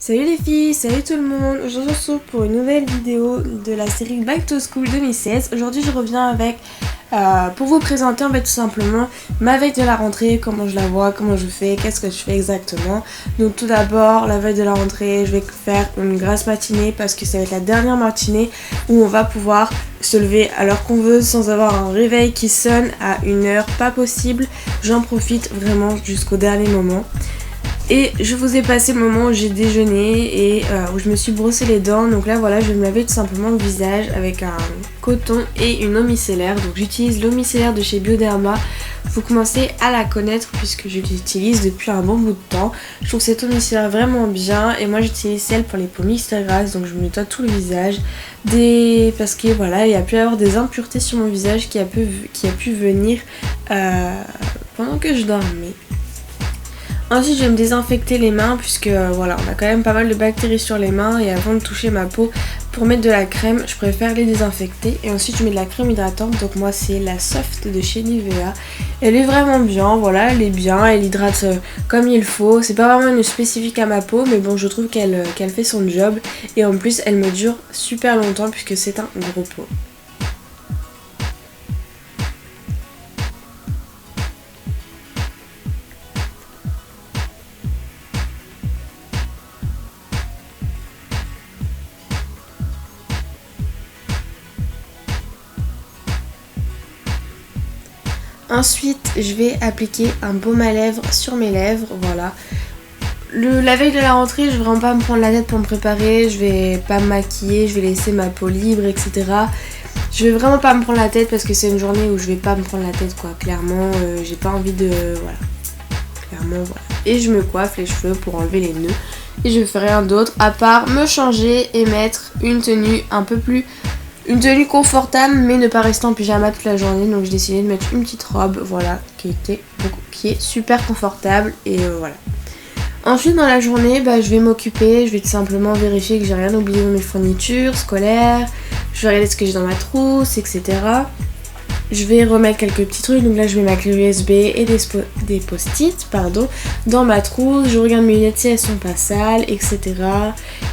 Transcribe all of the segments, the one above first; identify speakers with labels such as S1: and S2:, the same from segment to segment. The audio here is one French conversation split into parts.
S1: Salut les filles, salut tout le monde. Aujourd'hui on se retrouve pour une nouvelle vidéo de la série Back to School 2016. Aujourd'hui je reviens avec pour vous présenter en fait tout simplement ma veille de la rentrée, comment je la vois, comment je fais, qu'est-ce que je fais exactement. Donc tout d'abord la veille de la rentrée je vais faire une grasse matinée parce que ça va être la dernière matinée où on va pouvoir se lever à l'heure qu'on veut sans avoir un réveil qui sonne à une heure pas possible. J'en profite vraiment jusqu'au dernier moment. Et je vous ai passé le moment où j'ai déjeuné et où je me suis brossé les dents. Donc là voilà, je vais me laver tout simplement le visage avec un coton et une eau micellaire. Donc j'utilise l'eau micellaire de chez Bioderma. Vous commencez à la connaître puisque je l'utilise depuis un bon bout de temps. Je trouve cette eau micellaire vraiment bien et moi j'utilise celle pour les peaux mixtes grasses. Donc je me nettoie tout le visage parce que voilà, il y a pu y avoir des impuretés sur mon visage qui a pu venir pendant que je dormais. Ensuite je vais me désinfecter les mains puisque voilà, on a quand même pas mal de bactéries sur les mains et avant de toucher ma peau pour mettre de la crème je préfère les désinfecter. Et ensuite je mets de la crème hydratante, donc moi c'est la Soft de chez Nivea. Elle est vraiment bien, voilà, elle est bien, elle hydrate comme il faut. C'est pas vraiment une spécifique à ma peau mais bon je trouve qu'elle fait son job et en plus elle me dure super longtemps puisque c'est un gros pot. Ensuite, je vais appliquer un baume à lèvres sur mes lèvres, voilà. La veille de la rentrée, je vais vraiment pas me prendre la tête pour me préparer, je vais pas me maquiller, je vais laisser ma peau libre, etc. Je vais vraiment pas me prendre la tête parce que c'est une journée où je vais pas me prendre la tête quoi, clairement, j'ai pas envie de... voilà. Clairement, voilà. Et je me coiffe les cheveux pour enlever les nœuds. Et je fais rien d'autre à part me changer et mettre une tenue une tenue confortable mais ne pas rester en pyjama toute la journée, donc j'ai décidé de mettre une petite robe, voilà, qui est super confortable et voilà. Ensuite dans la journée, je vais m'occuper, je vais tout simplement vérifier que j'ai rien oublié dans mes fournitures scolaires, je vais regarder ce que j'ai dans ma trousse, etc. Je vais remettre quelques petits trucs, donc là je mets ma clé USB et des post-it dans ma trousse, je regarde mes lunettes si elles sont pas sales, etc.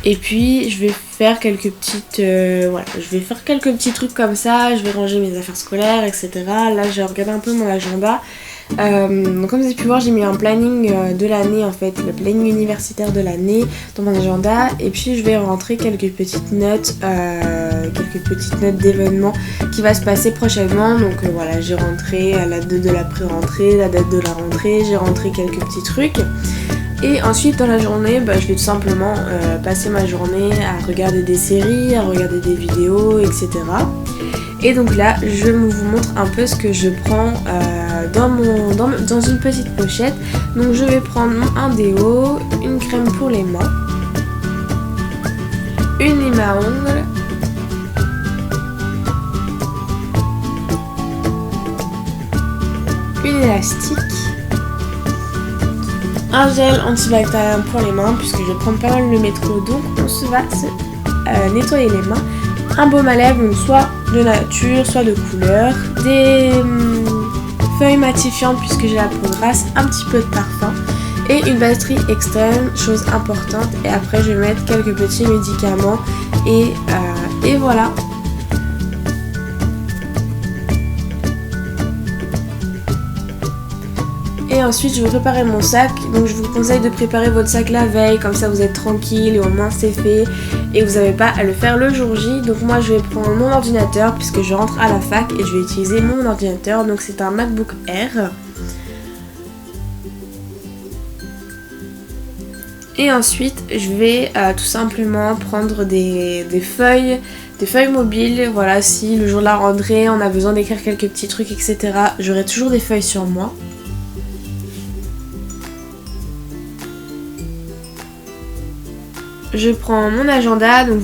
S1: Et puis je vais faire quelques petites je vais faire quelques petits trucs comme ça, je vais ranger mes affaires scolaires, etc. Là j'ai regardé un peu mon agenda. Donc comme vous avez pu voir, j'ai mis un planning de l'année en fait, le planning universitaire de l'année dans mon agenda, et puis je vais rentrer quelques petites notes d'événements qui va se passer prochainement. Donc voilà, j'ai rentré la date de la pré-rentrée, la date de la rentrée, j'ai rentré quelques petits trucs. Et ensuite dans la journée, je vais tout simplement passer ma journée à regarder des séries, à regarder des vidéos, etc. Et donc là, je vous montre un peu ce que je prends dans une petite pochette. Donc je vais prendre un déo, une crème pour les mains, une lime à ongles, une élastique, un gel antibactérien pour les mains puisque je vais prendre pas mal le métro, donc on va se nettoyer les mains, un baume à lèvres, donc soit de nature, soit de couleur, des feuilles matifiantes puisque j'ai la peau grasse, un petit peu de parfum et une batterie extrême, chose importante. Et après je vais mettre quelques petits médicaments et voilà. Et ensuite je vais préparer mon sac, donc je vous conseille de préparer votre sac la veille, comme ça vous êtes tranquille et au moins c'est fait et vous n'avez pas à le faire le jour J. Donc moi je vais prendre mon ordinateur puisque je rentre à la fac et je vais utiliser mon ordinateur, donc c'est un MacBook Air. Et ensuite je vais tout simplement prendre des feuilles mobiles, voilà, si le jour de la rentrée on a besoin d'écrire quelques petits trucs, etc. J'aurai toujours des feuilles sur moi. Je prends mon agenda, donc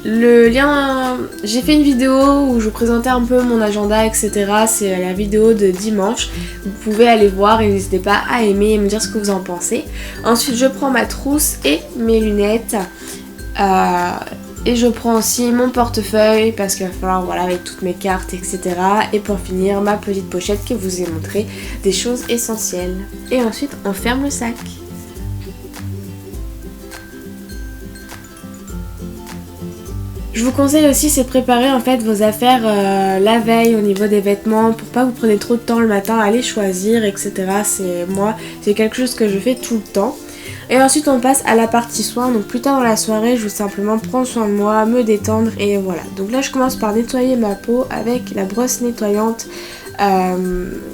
S1: le lien, j'ai fait une vidéo où je vous présentais un peu mon agenda, etc. C'est la vidéo de dimanche, vous pouvez aller voir et n'hésitez pas à aimer et me dire ce que vous en pensez. Ensuite je prends ma trousse et mes lunettes et je prends aussi mon portefeuille parce qu'il va falloir, voilà, avec toutes mes cartes, etc. Et pour finir ma petite pochette que je vous ai montré des choses essentielles. Et ensuite on ferme le sac. Je vous conseille aussi c'est de préparer en fait vos affaires la veille au niveau des vêtements pour pas vous preniez trop de temps le matin à les choisir, etc. C'est quelque chose que je fais tout le temps. Et ensuite on passe à la partie soin, donc plus tard dans la soirée je veux simplement prendre soin de moi, me détendre et voilà. Donc là je commence par nettoyer ma peau avec la brosse nettoyante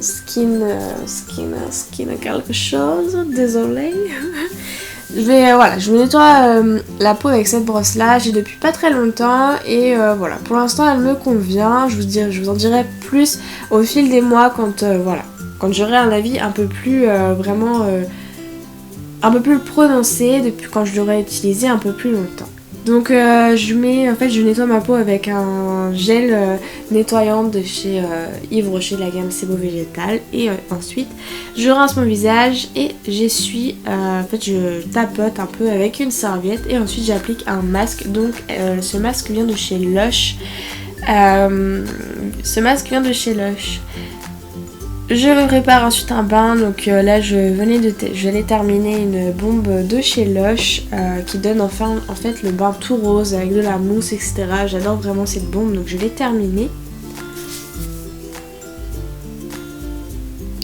S1: skin quelque chose, désolée. Je me nettoie la peau avec cette brosse là, j'ai depuis pas très longtemps et voilà, pour l'instant elle me convient, je vous en dirai plus au fil des mois quand j'aurai un avis un peu plus un peu plus prononcé depuis quand je l'aurai utilisé un peu plus longtemps. Donc je nettoie ma peau avec un gel nettoyant de chez Yves Rocher de la gamme Sebo Végétal et ensuite je rince mon visage et j'essuie, je tapote un peu avec une serviette et ensuite j'applique un masque. Donc ce masque vient de chez Lush. Je me prépare ensuite un bain, donc là je venais terminer une bombe de chez Lush qui donne enfin en fait le bain tout rose avec de la mousse, etc. J'adore vraiment cette bombe, donc je l'ai terminée.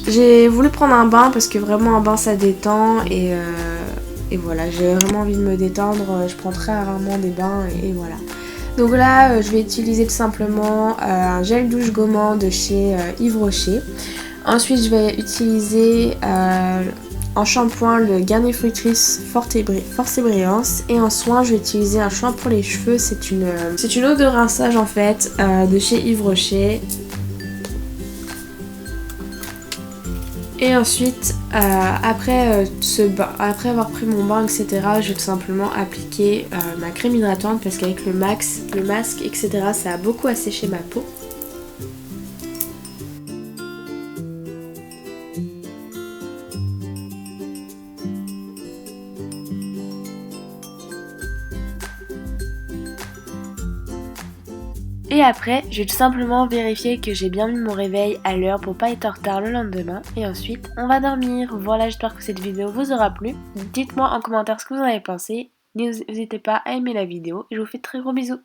S1: J'ai voulu prendre un bain parce que vraiment un bain ça détend et voilà, j'ai vraiment envie de me détendre, je prends très rarement des bains et voilà. Donc là je vais utiliser tout simplement un gel douche gommant de chez Yves Rocher. Ensuite je vais utiliser en shampoing le Garnier Fructis Force et Brillance et en soin je vais utiliser un shampoing pour les cheveux, c'est une eau de rinçage en fait de chez Yves Rocher. Et ensuite après avoir pris mon bain etc, je vais tout simplement appliquer ma crème hydratante parce qu'avec le masque etc ça a beaucoup asséché ma peau. Et après, je vais tout simplement vérifier que j'ai bien mis mon réveil à l'heure pour pas être en retard le lendemain. Et ensuite, on va dormir. Voilà, j'espère que cette vidéo vous aura plu. Dites-moi en commentaire ce que vous en avez pensé. N'hésitez pas à aimer la vidéo. Et je vous fais de très gros bisous.